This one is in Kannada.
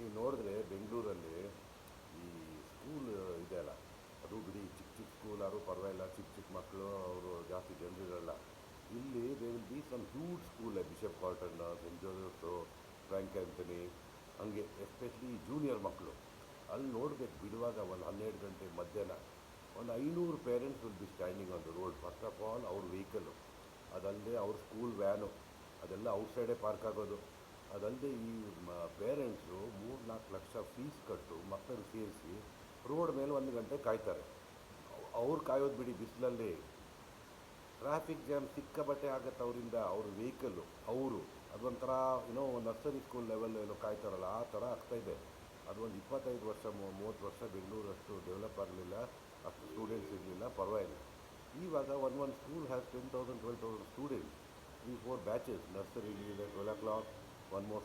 ನೀವು ನೋಡಿದ್ರೆ ಬೆಂಗಳೂರಲ್ಲಿ ಈ ಸ್ಕೂಲ್ ಇದೆಯಲ್ಲ, ಅದು ಬಿಡಿ, ಚಿಕ್ಕ ಚಿಕ್ಕ ಸ್ಕೂಲ್ ಯಾರು ಪರವಾಗಿಲ್ಲ, ಚಿಕ್ಕ ಚಿಕ್ಕ ಮಕ್ಕಳು ಅವರು ಜಾಸ್ತಿ ಜನರಿರಲ್ಲ. ಇಲ್ಲಿ they will be some huge school Bishop Cotton, Saint Joseph's, Frank Anthony, ಹಂಗೆ ಎಸ್ಪೆಷಲಿ ಜೂನಿಯರ್ ಮಕ್ಕಳು. ಅಲ್ಲಿ ನೋಡ್ಬೇಕು ಬಿಡುವಾಗ ಒಂದು 12 ಗಂಟೆ ಮಧ್ಯಾಹ್ನ ಒಂದು 500 parents will be standing on the road. First of all ಅವ್ರ ವೆಹಿಕಲ್ಲು, ಅದಲ್ಲದೆ ಅವ್ರ ಸ್ಕೂಲ್ ವ್ಯಾನು, ಅದೆಲ್ಲ ಔಟ್ಸೈಡೇ ಪಾರ್ಕ್ ಆಗೋದು. ಅದಲ್ಲದೆ ಈ ಪೇರೆಂಟ್ಸು 3-4 ಲಕ್ಷ ಫೀಸ್ ಕಟ್ಟು ಮಕ್ಕಳನ್ನು ಸೇರಿಸಿ ರೋಡ್ ಮೇಲೆ 1 ಗಂಟೆ ಕಾಯ್ತಾರೆ. ಅವ್ರು ಕಾಯೋದು ಬಿಡಿ, ಬಿಸಿಲಲ್ಲಿ ಟ್ರಾಫಿಕ್ ಜಾಮ್ ಸಿಕ್ಕಾಬಟ್ಟೆ ಆಗುತ್ತೆ ಅವರಿಂದ. ಅವ್ರ ವೆಹಿಕಲ್ಲು ಅವರು ಅದೊಂಥರ ಏನೋ ನರ್ಸರಿ ಸ್ಕೂಲ್ ಲೆವೆಲ್ ಏನೋ ಕಾಯ್ತಾರಲ್ಲ, ಆ ಥರ ಆಗ್ತಾಯಿದೆ. ಅದು ಒಂದು 25 ವರ್ಷ 30 ವರ್ಷ ಬೆಂಗಳೂರು ಅಷ್ಟು ಡೆವಲಪ್ ಆಗಲಿಲ್ಲ, ಅಷ್ಟು ಸ್ಟೂಡೆಂಟ್ಸ್ ಇರಲಿಲ್ಲ, ಪರವಾಗಿಲ್ಲ. ಇವಾಗ ಒಂದು school has 10,000 12,000 students, 3-4 batches, nursery 12 o'clock, one more